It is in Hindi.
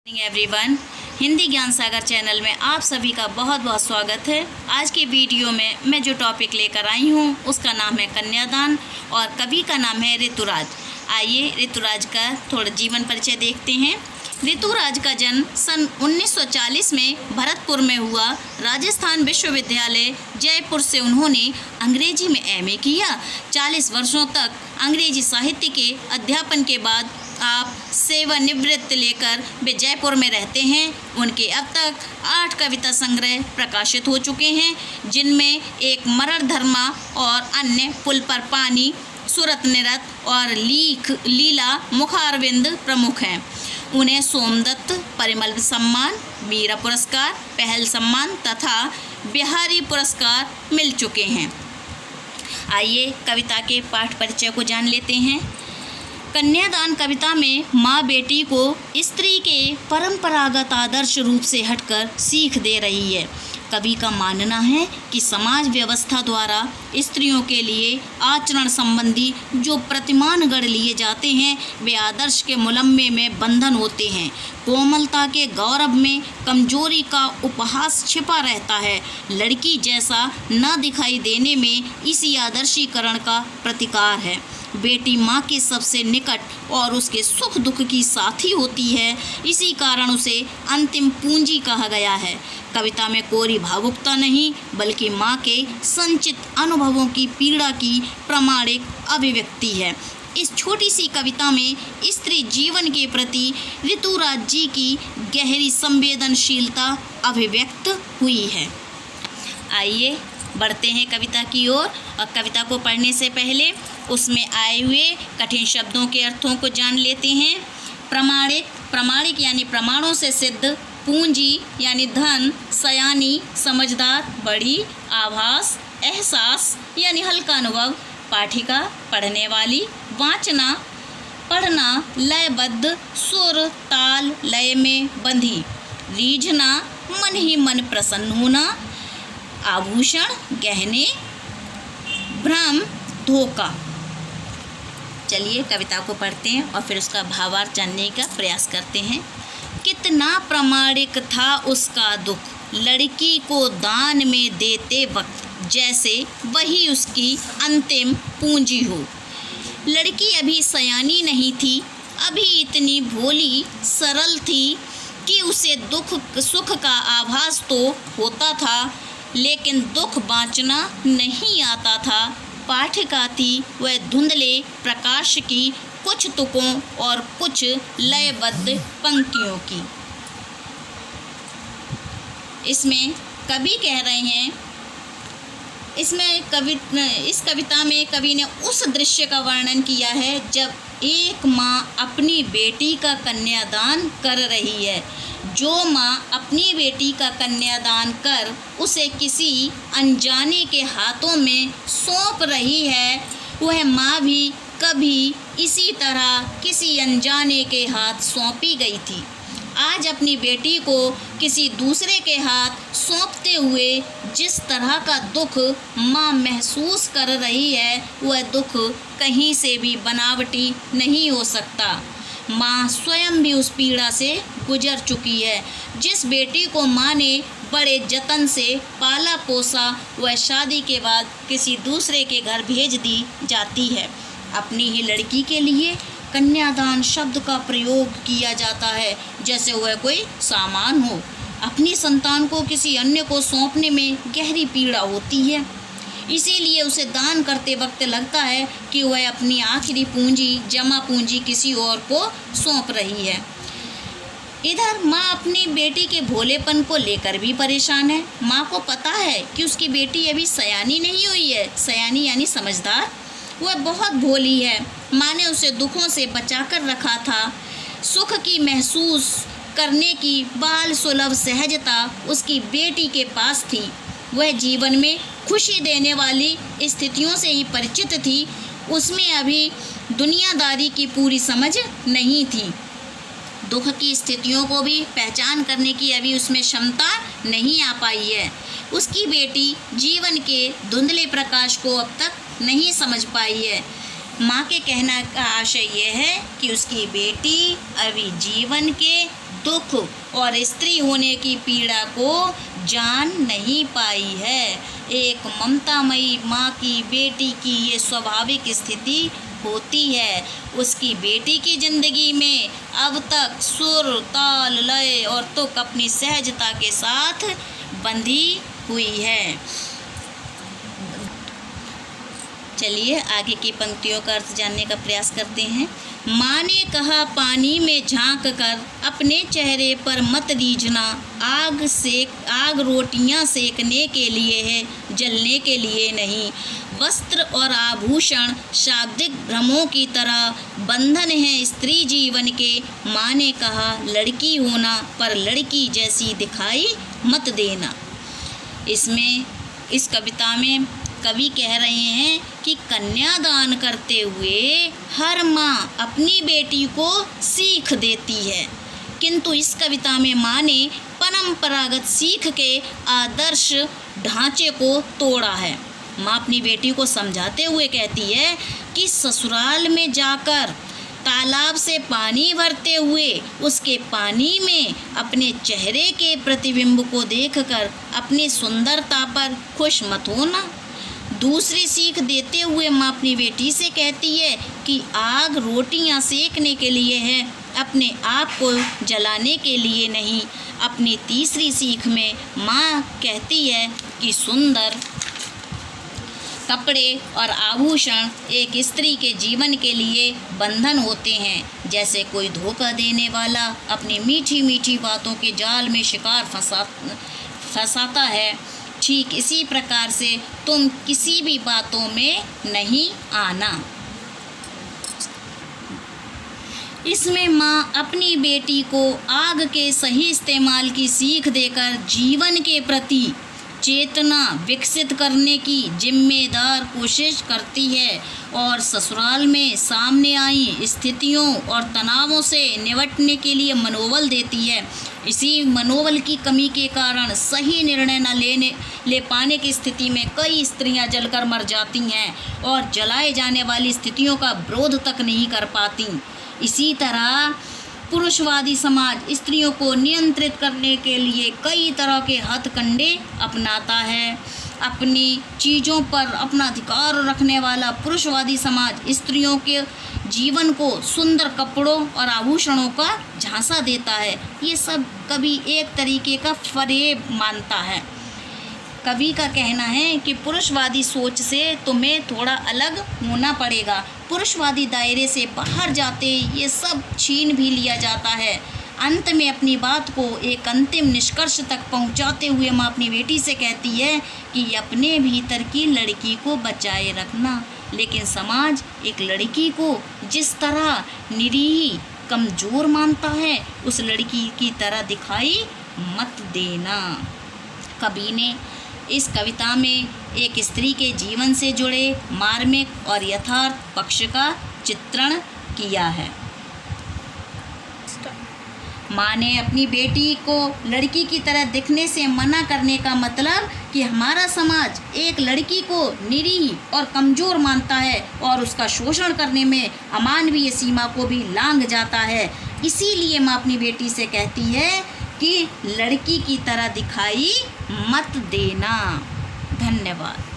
एवरीवन, हिंदी ज्ञान सागर चैनल में आप सभी का बहुत बहुत स्वागत है। आज के वीडियो में मैं जो टॉपिक लेकर आई हूँ उसका नाम है कन्यादान और कवि का नाम है ऋतुराज। आइए ऋतुराज का थोड़ा जीवन परिचय देखते हैं। ऋतुराज का जन्म सन 1940 में भरतपुर में हुआ। राजस्थान विश्वविद्यालय जयपुर से उन्होंने अंग्रेजी में एमए किया। 40 वर्षों तक अंग्रेजी साहित्य के अध्यापन के बाद आप सेवानिवृत्ति लेकर वे जयपुर में रहते हैं। उनके अब तक 8 कविता संग्रह प्रकाशित हो चुके हैं, जिनमें एक मरण धर्मा और अन्य पुल पर पानी, सूरत निरत और लीला मुखारविंद प्रमुख हैं। उन्हें सोमदत्त परिमल सम्मान, मीरा पुरस्कार, पहल सम्मान तथा बिहारी पुरस्कार मिल चुके हैं। आइए कविता के पाठ परिचय को जान लेते हैं। कन्यादान कविता में माँ बेटी को स्त्री के परंपरागत आदर्श रूप से हटकर सीख दे रही है। कवि का मानना है कि समाज व्यवस्था द्वारा स्त्रियों के लिए आचरण संबंधी जो प्रतिमान गढ़ लिए जाते हैं वे आदर्श के मुलम्मे में बंधन होते हैं। कोमलता के गौरव में कमजोरी का उपहास छिपा रहता है। लड़की जैसा न दिखाई देने में इसी आदर्शीकरण का प्रतिकार है। बेटी माँ के सबसे निकट और उसके सुख दुख की साथी होती है, इसी कारण उसे अंतिम पूंजी कहा गया है। कविता में कोरी भावुकता नहीं बल्कि माँ के संचित अनुभवों की पीड़ा की प्रामाणिक अभिव्यक्ति है। इस छोटी सी कविता में स्त्री जीवन के प्रति ऋतुराज जी की गहरी संवेदनशीलता अभिव्यक्त हुई है। आइए बढ़ते हैं कविता की ओर और कविता को पढ़ने से पहले उसमें आए हुए कठिन शब्दों के अर्थों को जान लेते हैं। प्रामाणिक यानी प्रमाणों से सिद्ध, पूंजी यानी धन, सयानी समझदार, बड़ी, आभास एहसास यानी हल्का अनुभव, पाठिका पढ़ने वाली, वाचना पढ़ना, लयबद्ध सुर ताल लय में बंधी, रीझना मन ही मन प्रसन्न होना, आभूषण गहने, भ्रम धोखा। चलिए कविता को पढ़ते हैं और फिर उसका भावार्थ जानने का प्रयास करते हैं। कितना प्रामाणिक था उसका दुख, लड़की को दान में देते वक्त जैसे वही उसकी अंतिम पूंजी हो। लड़की अभी सयानी नहीं थी, अभी इतनी भोली सरल थी कि उसे दुख सुख का आभास तो होता था, लेकिन दुख बाँचना नहीं आता था। पाठिका थी वह धुंधले प्रकाश की कुछ तुकों और कुछ लयबद्ध पंक्तियों की। इसमें कवि कह रहे हैं, इस कविता में कवि ने उस दृश्य का वर्णन किया है जब एक माँ अपनी बेटी का कन्यादान कर रही है। जो माँ अपनी बेटी का कन्यादान कर उसे किसी अनजाने के हाथों में सौंप रही है, वह माँ भी कभी इसी तरह किसी अनजाने के हाथ सौंपी गई थी। आज अपनी बेटी को किसी दूसरे के हाथ सौंपते हुए जिस तरह का दुख माँ महसूस कर रही है, वह दुख कहीं से भी बनावटी नहीं हो सकता। माँ स्वयं भी उस पीड़ा से गुजर चुकी है। जिस बेटी को माँ ने बड़े जतन से पाला पोसा, वह शादी के बाद किसी दूसरे के घर भेज दी जाती है। अपनी ही लड़की के लिए कन्यादान शब्द का प्रयोग किया जाता है जैसे वह कोई सामान हो। अपनी संतान को किसी अन्य को सौंपने में गहरी पीड़ा होती है, इसीलिए उसे दान करते वक्त लगता है कि वह अपनी आखिरी पूंजी, जमा पूंजी किसी और को सौंप रही है। इधर माँ अपनी बेटी के भोलेपन को लेकर भी परेशान है। माँ को पता है कि उसकी बेटी अभी सयानी नहीं हुई है, सयानी यानी समझदार, वह बहुत भोली है। माँ ने उसे दुखों से बचाकर रखा था। सुख की महसूस करने की बाल सुलभ सहजता उसकी बेटी के पास थी। वह जीवन में खुशी देने वाली स्थितियों से ही परिचित थी। उसमें अभी दुनियादारी की पूरी समझ नहीं थी। दुख की स्थितियों को भी पहचान करने की अभी उसमें क्षमता नहीं आ पाई है। उसकी बेटी जीवन के धुंधले प्रकाश को अब तक नहीं समझ पाई है। माँ के कहना का आशय यह है कि उसकी बेटी अभी जीवन के दुख और स्त्री होने की पीड़ा को जान नहीं पाई है। एक ममतामयी माँ की बेटी की ये स्वाभाविक स्थिति होती है। उसकी बेटी की जिंदगी में अब तक सुर, ताल, लय और तुक अपनी सहजता के साथ बंधी हुई है। चलिए आगे की पंक्तियों का अर्थ जानने का प्रयास करते हैं। माँ ने कहा, पानी में झांक कर अपने चेहरे पर मत रीझना, आग रोटियां सेकने के लिए है, जलने के लिए नहीं। वस्त्र और आभूषण शाब्दिक भ्रमों की तरह बंधन है स्त्री जीवन के। माँ ने कहा, लड़की होना पर लड़की जैसी दिखाई मत देना। इस कविता में कवि कह रहे हैं कि कन्यादान करते हुए हर माँ अपनी बेटी को सीख देती है, किंतु इस कविता में माँ ने परंपरागत सीख के आदर्श ढांचे को तोड़ा है। माँ अपनी बेटी को समझाते हुए कहती है कि ससुराल में जाकर तालाब से पानी भरते हुए उसके पानी में अपने चेहरे के प्रतिबिंब को देखकर अपनी सुंदरता पर खुश मत होना। दूसरी सीख देते हुए माँ अपनी बेटी से कहती है कि आग रोटियां सेकने के लिए है, अपने आग को जलाने के लिए नहीं। अपनी तीसरी सीख में माँ कहती है कि सुंदर कपड़े और आभूषण एक स्त्री के जीवन के लिए बंधन होते हैं। जैसे कोई धोखा देने वाला अपनी मीठी मीठी बातों के जाल में शिकार फंसाता है, ठीक इसी प्रकार से तुम किसी भी बातों में नहीं आना। इसमें माँ अपनी बेटी को आग के सही इस्तेमाल की सीख देकर जीवन के प्रति चेतना विकसित करने की जिम्मेदार कोशिश करती है और ससुराल में सामने आई स्थितियों और तनावों से निपटने के लिए मनोबल देती है। इसी मनोबल की कमी के कारण सही निर्णय न ले पाने की स्थिति में कई स्त्रियां जलकर मर जाती हैं और जलाए जाने वाली स्थितियों का विरोध तक नहीं कर पाती। इसी तरह पुरुषवादी समाज स्त्रियों को नियंत्रित करने के लिए कई तरह के हथकंडे अपनाता है। अपनी चीज़ों पर अपना अधिकार रखने वाला पुरुषवादी समाज स्त्रियों के जीवन को सुंदर कपड़ों और आभूषणों का झांसा देता है। ये सब कवि एक तरीके का फरेब मानता है। कवि का कहना है कि पुरुषवादी सोच से तुम्हें थोड़ा अलग होना पड़ेगा। पुरुषवादी दायरे से बाहर जाते ये सब छीन भी लिया जाता है। अंत में अपनी बात को एक अंतिम निष्कर्ष तक पहुंचाते हुए माँ अपनी बेटी से कहती है कि अपने भीतर की लड़की को बचाए रखना, लेकिन समाज एक लड़की को जिस तरह निरीह कमज़ोर मानता है उस लड़की की तरह दिखाई मत देना। कवि ने इस कविता में एक स्त्री के जीवन से जुड़े मार्मिक और यथार्थ पक्ष का चित्रण किया है। माँ ने अपनी बेटी को लड़की की तरह दिखने से मना करने का मतलब कि हमारा समाज एक लड़की को निरीह और कमज़ोर मानता है और उसका शोषण करने में अमानवीय सीमा को भी लांघ जाता है। इसीलिए माँ अपनी बेटी से कहती है कि लड़की की तरह दिखाई मत देना। धन्यवाद।